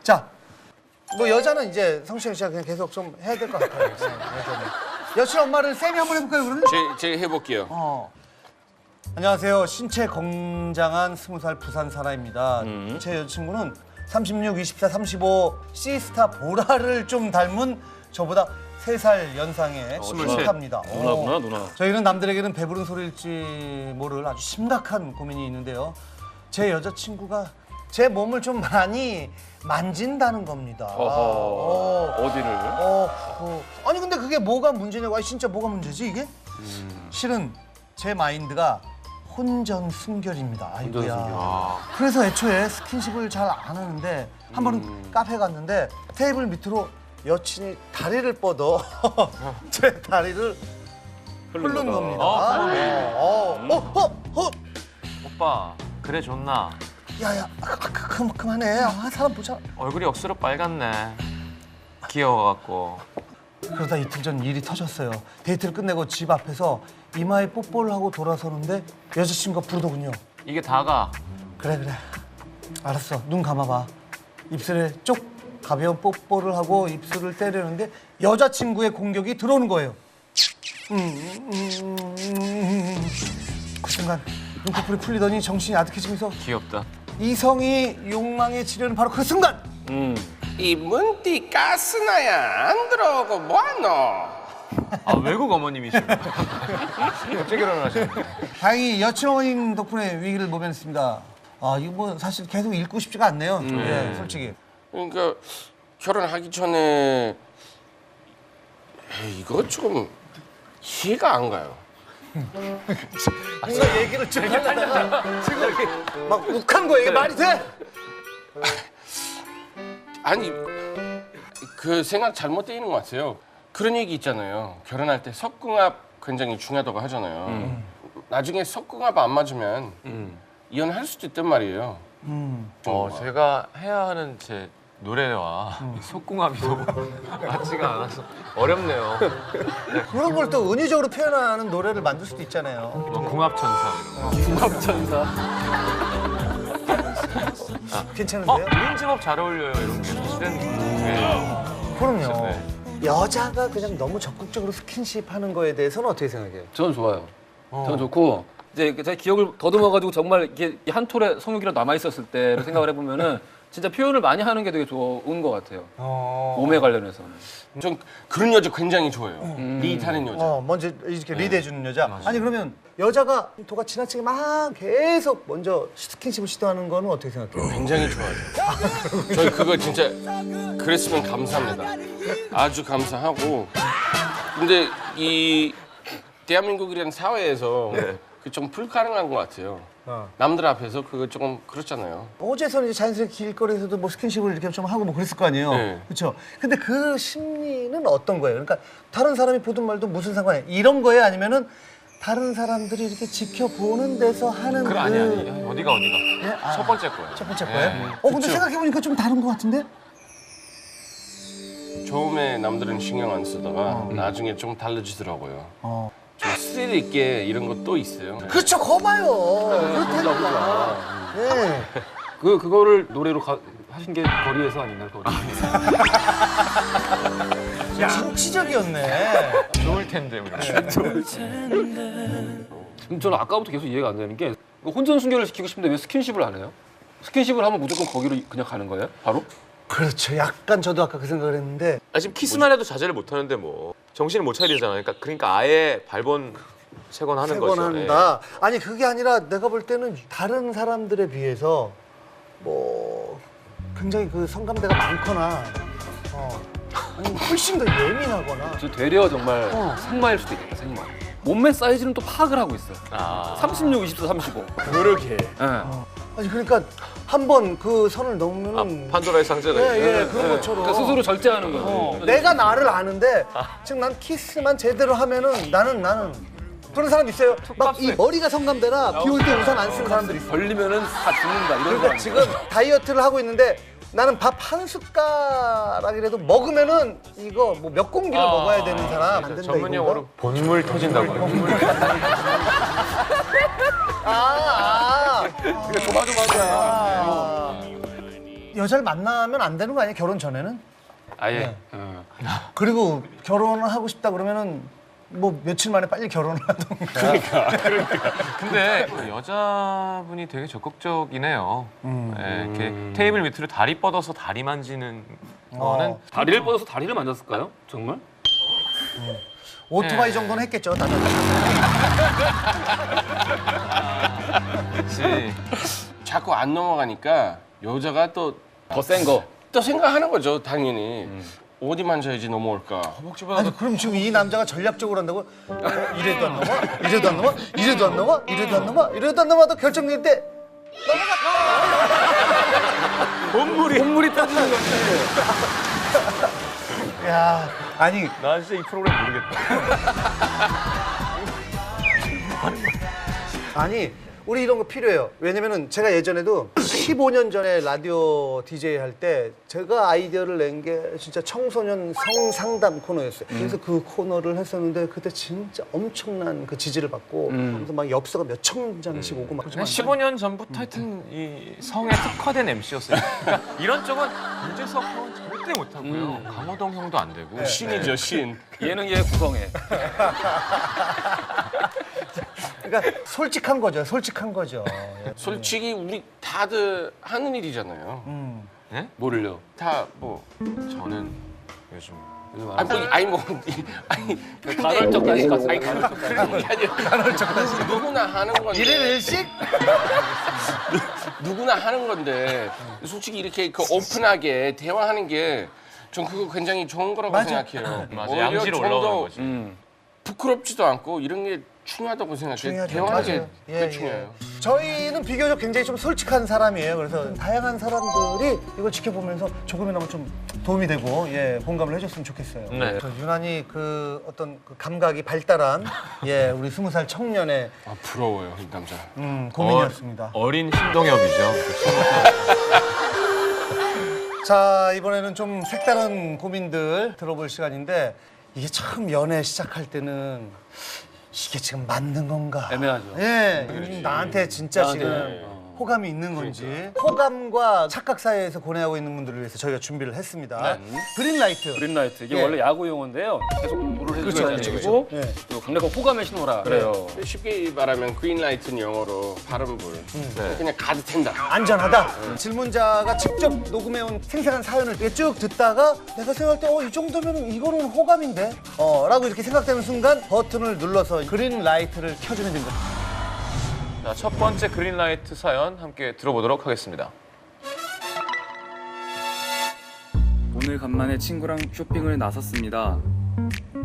자, 뭐 여자는 이제 성시경 씨가 그냥 계속 좀 해야 될 것 같아요. 여자는. 여친 엄마를 쌤이 한번 해볼까요, 그러면? 제가 해볼게요. 안녕하세요. 신체 건장한 20살 부산 사나입니다. 제 여자친구는 36, 24, 35 C스타 보라를 좀 닮은 저보다 3살 연상의 신탁합니다. 누나구나, 누나. 저희는 남들에게는 배부른 소리일지 모를 아주 심각한 고민이 있는데요. 제 여자친구가 제 몸을 좀 많이 만진다는 겁니다. 어디를? 아니 근데 그게 뭐가 문제냐고. 아니 진짜 뭐가 문제지 이게? 실은 제 마인드가 혼전순결입니다. 아이고야. 그래서 애초에 스킨십을 잘 안 하는데 한 번은 카페 갔는데 테이블 밑으로 여친이 다리를 뻗어 제 다리를 흐른 겁니다. 오빠 그래 좋나? 야야, 그만해. 사람 보자. 얼굴이 억수로 빨갛네. 귀여워갖고. 그러다 이틀 전 일이 터졌어요. 데이트를 끝내고 집 앞에서 이마에 뽀뽀를 하고 돌아서는데 여자친구가 부르더군요. 이게 다가. 그래. 알았어. 눈 감아봐. 입술에 쪽 가벼운 뽀뽀를 하고 입술을 때리는데 여자친구의 공격이 들어오는 거예요. 그 순간 눈꺼풀이 풀리더니 정신이 아득해지면서 귀엽다. 이성이 욕망에 지려는 바로 그 순간 이 문띠 가스나야 안 들어오고 뭐하노? 아 외국 어머님이시네. 갑자기 결혼하셨네. 다행히 여친 어머님 덕분에 위기를 모면했습니다. 이거 뭐 사실 계속 읽고 싶지가 않네요. 예, 솔직히. 그러니까 결혼하기 전에 이거 좀 이해가 안 가요. 뭔가 얘기를 좀 하려다가 지금 막 욱한 거예요. 이게 말이 돼? 아니 그 생각 잘못되어 있는 것 같아요. 그런 얘기 있잖아요. 결혼할 때 석궁합 굉장히 중요하다고 하잖아요. 나중에 석궁합 안 맞으면 이혼할 수도 있단 말이에요. 제가 해야 하는 제 노래와 속궁합이 너무 맞지가 않아서 어렵네요. 그런 걸 또 은유적으로 표현하는 노래를 만들 수도 있잖아요. 궁합천사. 괜찮은데요? 우린 제법 잘 어울려요 이런 게 사실은. 네. 그럼요. 네. 여자가 그냥 너무 적극적으로 스킨십 하는 거에 대해서는 어떻게 생각해요? 저는 좋아요. 저는 좋고 이제 제 기억을 더듬어가지고 정말 이렇게 한 톨의 성욕이라도 남아 있었을 때를 생각을 해보면은 진짜 표현을 많이 하는 게 되게 좋은 것 같아요. 몸에 관련해서는. 전 그런 여자 굉장히 좋아해요. 리드하는 여자. 먼저 이렇게 리드해주는 여자. 아니 그러면 여자가 도가 지나치게 막 계속 먼저 스킨십을 시도하는 거는 어떻게 생각해요? 굉장히 좋아요. 저희 그거 진짜 그랬으면 감사합니다. 아주 감사하고. 근데 이 대한민국이라는 사회에서 그 좀 불가능한 것 같아요. 남들 앞에서 그거 조금 그렇잖아요. 어제서는 이제 자연스럽게 길거리에서도 뭐 스킨십을 이렇게 좀 하고 뭐 그랬을 거 아니에요. 네. 그렇죠. 근데 그 심리는 어떤 거예요? 그러니까 다른 사람이 보든 말든 무슨 상관이에요? 이런 거예요? 아니면은 다른 사람들이 이렇게 지켜보는 데서 하는 그래 아니 어디가 네? 첫 번째 거예요. 첫 번째 거예요? 근데 생각해보니까 좀 다른 것 같은데? 처음에 남들은 신경 안 쓰다가 나중에 좀 달라지더라고요. 좀 스릴 있게 이런 것도 있어요. 그렇죠. 거봐요. 그렇다니까. 네. 그거를 노래로 하신 게 거리에서 아닌가요? 거리. 진취적이었네. 좋을 텐데 우리. 저는 아까부터 계속 이해가 안 되는 게 혼전순결을 시키고 싶은데 왜 스킨십을 안 해요? 스킨십을 하면 무조건 거기로 그냥 가는 거예요? 바로? 그렇죠. 약간 저도 아까 그 생각을 했는데 지금 키스만 해도 자제를 못 하는데 뭐 정신을 못 차리잖아요. 그러니까 아예 발본 세건하는 거죠. 세건한다. 아니 그게 아니라 내가 볼 때는 다른 사람들에 비해서 뭐 굉장히 그 성감대가 많거나 아니 훨씬 더 예민하거나 저 되려 정말 생마일 수도 있겠다. 생마. 몸매 사이즈는 또 파악을 하고 있어요. 36, 24, 35. 그러게. 아니 그러니까 한 번 그 선을 넘으면 판도라의 상자가 예, 그런 것처럼 그러니까 스스로 절제하는 거예요. 내가 나를 아는데 지금 난 키스만 제대로 하면은 나는 그런 사람 있어요. 막 이 머리가 성감대라 비 올 때 우산 안 쓰는 사람들이 있어. 걸리면은 다 죽는다 이런 그러니까 거. 지금 다이어트를 하고 있는데 나는 밥 한 숟가락이라도 먹으면은 이거 뭐 몇 공기를 먹어야 되는 사람 안 된다 전문 이건가? 용어로 본물 터진다고. 그러니까 조마조마하자. 여자를 만나면 안 되는 거 아니에요? 결혼 전에는? 아예. 네. 그리고 결혼을 하고 싶다 그러면은 뭐 며칠 만에 빨리 결혼을 하던가. 근데 여자분이 되게 적극적이네요. 예, 이렇게 테이블 밑으로 다리 뻗어서 다리 만지는 거는 다리를 뻗어서 다리를 만졌을까요? 정말? 오토바이 네. 정도는 했겠죠. 다들. 그렇지. 자꾸 안 넘어가니까 여자가 또 더 센 거. 생각하는 거죠, 당연히. 어디 만져야지 넘어올까. 허벅지보다 아니 그럼 지금 이 남자가 전략적으로 한다고? 이래도 안 넘어? 이래도 안 넘어? 이래도 안 넘어? 이래도 안 넘어? 이래도 안 넘어도 결정될 때 본물이 빠지는 거지. 야, 아니 나 진짜 이 프로그램 모르겠다. 아니 우리 이런 거 필요해요. 왜냐면은 제가 예전에도 15년 전에 라디오 DJ 할 때 제가 아이디어를 낸 게 진짜 청소년 성상담 코너였어요. 그래서 그 코너를 했었는데 그때 진짜 엄청난 그 지지를 받고 그래서 막 엽서가 몇 천 장씩 오고 막. 그냥 15년 전부터 하여튼 이 성에 특화된 MC였어요. 그러니까 이런 쪽은 유재석 형은 절대 못하고요. 강호동 형도 안 되고. 신이죠, 신. 예능계 구성에. 그러니까 솔직한 거죠. 솔직한 거죠. 예. 솔직히 우리 다들 하는 일이잖아요. 네? 뭐를요? 다 뭐. 저는 요즘 간헐적단식 같은 거. 그런 게 아니라 누구나 하는 건데. 일일일식? 누구나 하는 건데 솔직히 이렇게 그 오픈하게 대화하는 게 전 그거 굉장히 좋은 거라고 맞아. 생각해요. 맞아, 오히려 양지로 좀 올라오는 더 거지. 부끄럽지도 않고 이런 게 중요하다고 생각해요. 중요하죠. 대화하는 게 맞아요. 그게 중요해요. 저희는 비교적 굉장히 좀 솔직한 사람이에요. 그래서 다양한 사람들이 이걸 지켜보면서 조금이나마 좀 도움이 되고 공감을 해줬으면 좋겠어요. 네. 저 유난히 그 어떤 그 감각이 발달한 우리 20살 청년의 아, 부러워요, 이 남자. 고민이었습니다. 어린 신동엽이죠. 자, 이번에는 좀 색다른 고민들 들어볼 시간인데 이게 참 연애 시작할 때는 이게 지금 맞는 건가? 애매하죠. 나한테 진짜 나한테, 지금 호감이 있는 건지 호감과 착각 사이에서 고뇌하고 있는 분들을 위해서 저희가 준비를 했습니다. 그린라이트. 그린라이트 이게 예. 원래 야구 용어인데요. 계속 공부를 해줘야 되는 그렇죠, 거고 예. 또 강력한 호감의 신호라 그래요. 쉽게 말하면 그린라이트는 영어로 파란불. 그냥 가도 된다. 안전하다. 질문자가 직접 녹음해온 생생한 사연을 이렇게 쭉 듣다가 내가 생각할 때 이 정도면 이거는 호감인데? 라고 이렇게 생각되는 순간 버튼을 눌러서 그린라이트를 켜주면 됩니다. 자, 첫 번째 그린라이트 사연 함께 들어보도록 하겠습니다. 오늘 간만에 친구랑 쇼핑을 나섰습니다.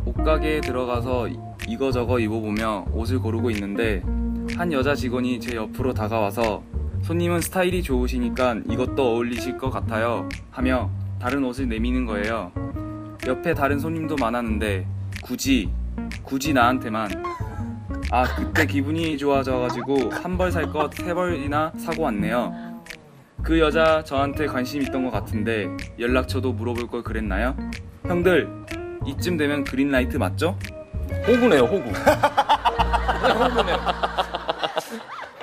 옷가게에 들어가서 이거저거 입어보며 옷을 고르고 있는데 한 여자 직원이 제 옆으로 다가와서 손님은 스타일이 좋으시니까 이것도 어울리실 것 같아요 하며 다른 옷을 내미는 거예요. 옆에 다른 손님도 많았는데 굳이 나한테만 그때 기분이 좋아져가지고 한 벌 살 것 3벌이나 사고 왔네요. 그 여자 저한테 관심 있던 것 같은데 연락처도 물어볼 걸 그랬나요? 형들 이쯤 되면 그린라이트 맞죠? 호구네요, 호구.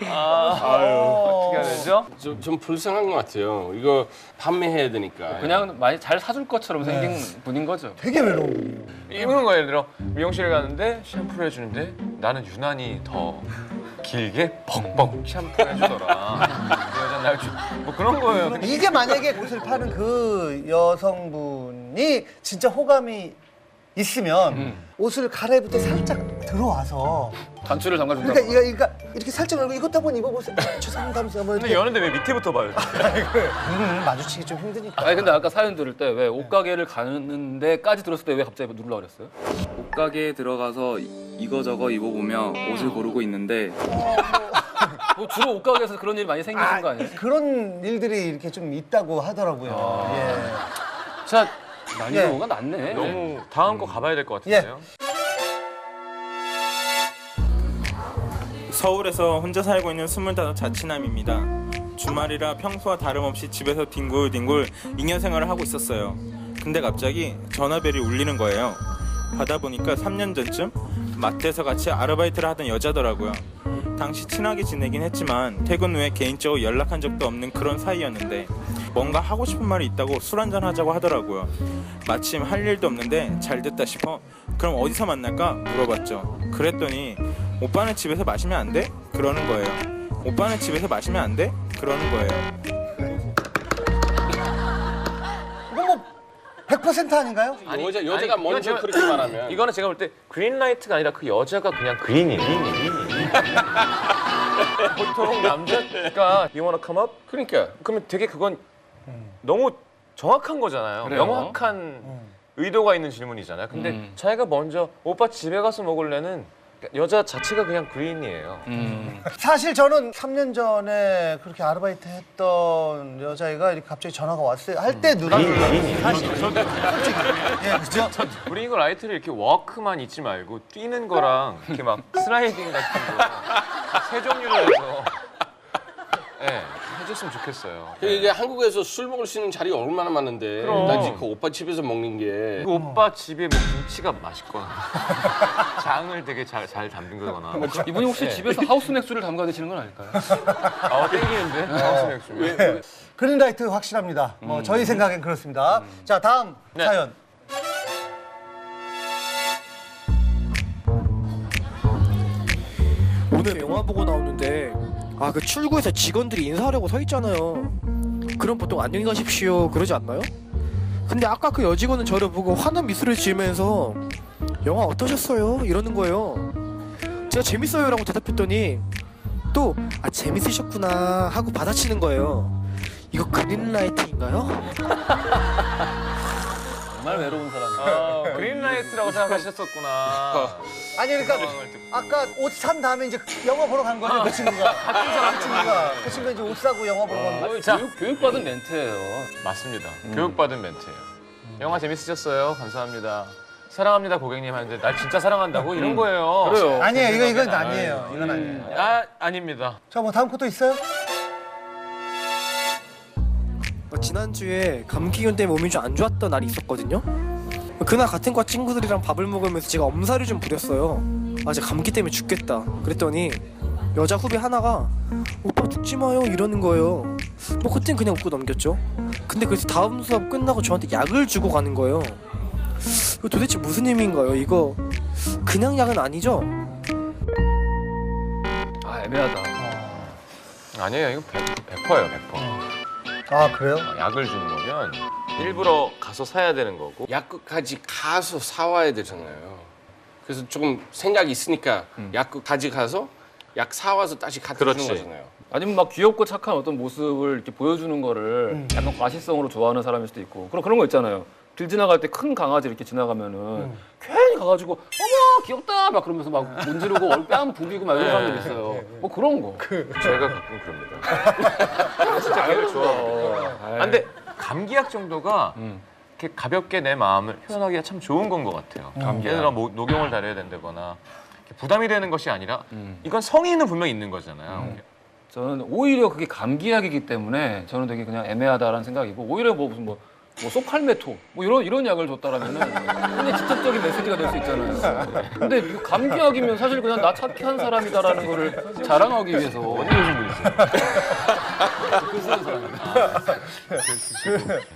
어떻게 해야 되죠? 좀 불쌍한 것 같아요. 이거 판매해야 되니까. 그냥 많이 잘 사줄 것처럼 생긴 분인 거죠. 되게 외로운 분이에요. 이런 거 예를 들어 미용실에 갔는데 샴푸를 해주는데 나는 유난히 더 길게 벅벅 샴푸를 해주더라. 그 여자는 뭐 그런 거예요. 이게 만약에 옷을 파는 그 여성분이 진짜 호감이 있으면 옷을 갈아입을 때 살짝 들어와서 단추를 잠가준다. 그러니까 이렇게 살짝 열고 이것도 한번 입어보세요. 죄송합니다 하면서 한번 근데 이렇게 여는데 왜 밑에부터 봐요? 눈을 마주치기 좀 힘드니까. 아니 근데 아까 사연 들을 때 왜 옷가게를 가는 데까지 들었을 때 왜 갑자기 누르려고 그랬어요? 옷가게에 들어가서 이거저거 입어보며 옷을 고르고 있는데 뭐 주로 옷가게에서 그런 일이 많이 생기는 거 아니에요? 그런 일들이 이렇게 좀 있다고 하더라고요. 자, 난이도가 낮네. 너무 다음 거 가봐야 될 것 같은데요. 서울에서 혼자 살고 있는 25 자취남입니다. 주말이라 평소와 다름없이 집에서 뒹굴뒹굴 잉여 생활을 하고 있었어요. 근데 갑자기 전화벨이 울리는 거예요. 받아보니까 3년 전쯤 마트에서 같이 아르바이트를 하던 여자더라고요. 당시 친하게 지내긴 했지만 퇴근 후에 개인적으로 연락한 적도 없는 그런 사이였는데 뭔가 하고 싶은 말이 있다고 술 한잔 하자고 하더라고요. 마침 할 일도 없는데 잘 됐다 싶어 그럼 어디서 만날까 물어봤죠. 그랬더니 오빠는 집에서 마시면 안 돼? 그러는 거예요. 오빠는 집에서 마시면 안 돼? 그러는 거예요. 이거 뭐 100% 아닌가요? 여자가 먼저 그렇게 말하면 이거는 제가 볼 때 그린라이트가 아니라 그 여자가 그냥 그린이에요. 보통 남자가 You wanna come up? 그러니까 그러면 되게 그건 너무 정확한 거잖아요. 그래요. 명확한 의도가 있는 질문이잖아요. 근데 자기가 먼저 오빠 집에 가서 먹을래는 여자 자체가 그냥 그린이에요. 사실 저는 3년 전에 그렇게 아르바이트 했던 여자애가 이렇게 갑자기 전화가 왔어요. 할 때 누나를 사실 솔직히 예, 그죠? 그린 거 라이트를 이렇게 워크만 있지 말고 뛰는 거랑 이렇게 막 슬라이딩 같은 거 세 종류로 해서 해줬으면 좋겠어요. 이게 한국에서 술 먹을 수 있는 자리가 얼마나 많은데 그럼. 나 지금 그 오빠 집에서 먹는 게 그 오빠 집에 뭐 김치가 맛있거나 장을 되게 잘 담근 거거나 이분이 혹시 집에서 하우스 맥주를 담가 드시는 건 아닐까요? 땡기는데? 하우스 맥주. 그린라이트 확실합니다. 저희 생각엔 그렇습니다. 자, 다음 사연. 오늘 영화 보고 나오는데 그 출구에서 직원들이 인사하려고 서 있잖아요. 그럼 보통 안녕히 가십시오 그러지 않나요? 근데 아까 그 여직원은 저를 보고 환한 미소를 지으면서 영화 어떠셨어요? 이러는 거예요. 제가 재밌어요 라고 대답했더니 또 재밌으셨구나 하고 받아치는 거예요. 이거 그린라이트인가요? 정말 외로운 사람이에요. 그린라이트라고 생각하셨었구나. 아니 그러니까 아까 옷 산 다음에 이제 영화 보러 간 거죠, 그 친구가. 그 친구가 이제 옷 사고 영화 보러 간 거예요. 교육받은 멘트예요. 맞습니다. 교육받은 멘트예요. 영화 재밌으셨어요? 감사합니다. 사랑합니다 고객님 하는데 날 진짜 사랑한다고? 이런 거예요. 그래요. 아니에요, 이건 아니에요. 이건 아니에요. 아닙니다. 자, 뭐 다음 것도 있어요? 지난주에 감기균 때문에 몸이 좀 안 좋았던 날이 있었거든요. 그날 같은 과 친구들이랑 밥을 먹으면서 제가 엄살을 좀 부렸어요. 제가 감기 때문에 죽겠다. 그랬더니 여자 후배 하나가 오빠 죽지 마요 이러는 거예요. 뭐 그땐 그냥 웃고 넘겼죠. 근데 그래서 다음 수업 끝나고 저한테 약을 주고 가는 거예요. 이거 도대체 무슨 의미인가요? 이거 그냥 약은 아니죠? 애매하다. 아니에요. 이거 100%예요. 100%. 아, 그래요? 약을 주는 거면 일부러 가서 사야 되는 거고 약국까지 가서 사와야 되잖아요. 그래서 조금 생각이 있으니까 약국까지 가서 약 사와서 다시 갖다 주는 그렇지. 거잖아요. 아니면 막 귀엽고 착한 어떤 모습을 이렇게 보여주는 거를 약간 과시성으로 좋아하는 사람일 수도 있고 그런 거 있잖아요. 길 지나갈 때 큰 강아지 이렇게 지나가면은 괜히 가가지고 어머 귀엽다 막 그러면서 막 문지르고 뺨 부비고 막 이런 사람들 있어요. 뭐 그런 거. 제가 가끔 그럽니다. 진짜 걔를 좋아하고. 근데 감기약 정도가 이렇게 가볍게 내 마음을 표현하기가 참 좋은 건 것 같아요. 예를 들어 뭐 녹용을 달여야 된다거나 이렇게 부담이 되는 것이 아니라 이건 성의는 분명히 있는 거잖아요. 저는 오히려 그게 감기약이기 때문에 저는 되게 그냥 애매하다라는 생각이고 오히려 뭐 무슨 뭐 소팔메토 뭐 이런 약을 줬다라면은 굉장히 직접적인 메시지가 될 수 있잖아요. 근데 이거 감기약이면 사실 그냥 나 착한 사람이다라는 거를 자랑하기 위해서 어디 계신 분 있어요? 글 쓰는 사람입니다.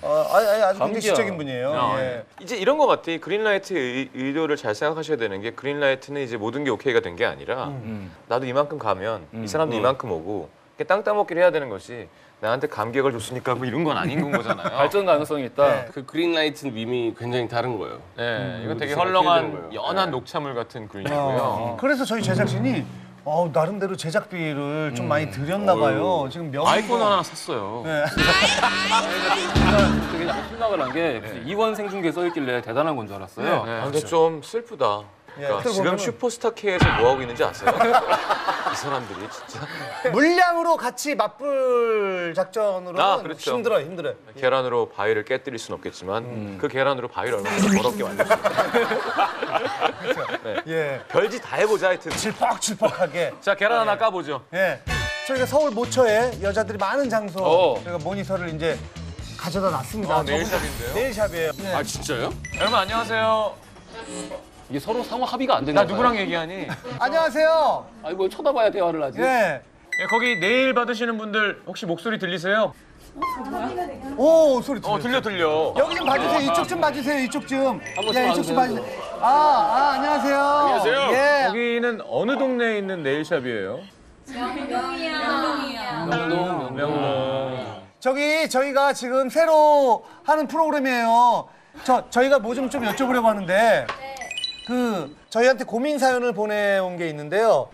아주 굉장히 감기야. 시적인 분이에요. 예. 이제 이런 것 같아. 그린라이트의 의도를 잘 생각하셔야 되는 게 그린라이트는 이제 모든 게 오케이가 된 게 아니라 나도 이만큼 가면 이 사람도 이만큼 오고 이렇게 땅 따먹기를 해야 되는 것이 나한테 감기약을 줬으니까 뭐 이런 건 아닌 거잖아요. 발전 가능성이 있다. 그 그린라이트 밈이 굉장히 다른 거예요. 네, 이건 되게 생각해야 되는 헐렁한 거예요. 연한 녹차물 같은 그린이고요. 그래서 저희 제작진이 나름대로 제작비를 좀 많이 들였나 봐요. 지금 명품 아이폰 하나 샀어요. 네. 되게 약간 실망을 한 게 이원 생중계 써있길래 대단한 건 줄 알았어요. 네, 근데 좀 슬프다. 그러니까 예, 지금 보면은- 슈퍼스타 K에서 뭐 하고 있는지 아세요? 이 사람들이 진짜 물량으로 같이 맞불 작전으로는 그렇죠. 힘들어요. 계란으로 바위를 깨뜨릴 수는 없겠지만 그 계란으로 바위를 얼마나 더럽게 만들 수 있을까? 예. 별짓 다 해보자 하여튼. 질퍽질퍽하게. 자 계란 하나 까보죠. 예. 저희가 서울 모처에 여자들이 많은 장소 저희가 모니터를 이제 가져다 놨습니다. 네일샵인데요? 네일샵이에요. 예. 아 진짜요? 여러분 안녕하세요. 이게 서로 상호 합의가 안 되나 나 누구랑 얘기하니? 안녕하세요. 아니 뭘 쳐다봐야 대화를 하지? 예. 거기 네일 받으시는 분들 혹시 목소리 들리세요? 오 소리 들려. 들려. 여기 좀 봐주세요. 이쪽 좀 봐주세요. 이쪽 좀. 번씩 예, 이쪽 좀 봐주세요. 봐주세요. 안녕하세요. 안녕하세요. 예. 여기는 어느 동네에 있는 네일샵이에요? 명동. 저희가 지금 새로 하는 프로그램이에요. 저희가 뭐 좀 여쭤보려고 하는데 저희한테 고민 사연을 보내온 게 있는데요.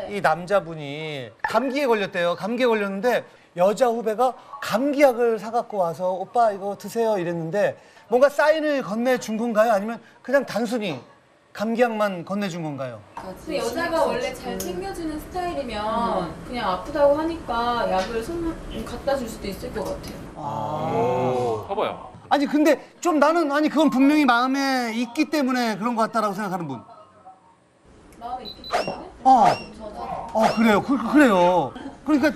이 남자분이 감기에 걸렸대요. 감기에 걸렸는데 여자 후배가 감기약을 사갖고 와서 오빠 이거 드세요 이랬는데 뭔가 사인을 건네준 건가요? 아니면 그냥 단순히 감기약만 건네준 건가요? 근데 여자가 원래 잘 챙겨주는 스타일이면 그냥 아프다고 하니까 약을 갖다 줄 수도 있을 것 같아요. 봐봐요. 아니 근데 좀 나는 그건 분명히 마음에 있기 때문에 그런 것 같다라고 생각하는 분. 마음에 있기 때문에? 그래요. 그래요. 그러니까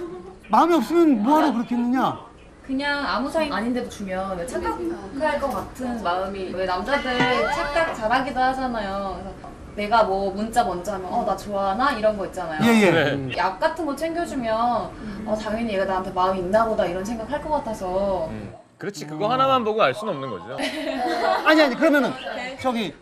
마음이 없으면 뭐하러 그렇게 했느냐? 그냥 아무 사이 아닌데도 주면 왜 착각할 것 같은 마음이 왜 남자들 착각 잘하기도 하잖아요. 그래서 내가 뭐 문자 먼저 하면 나 좋아하나 이런 거 있잖아요. 예. 약 같은 거 챙겨주면 당연히 얘가 나한테 마음이 있나 보다 이런 생각할 것 같아서 그렇지 그거 하나만 보고 알 수는 없는 거죠. 아니 그러면은 저기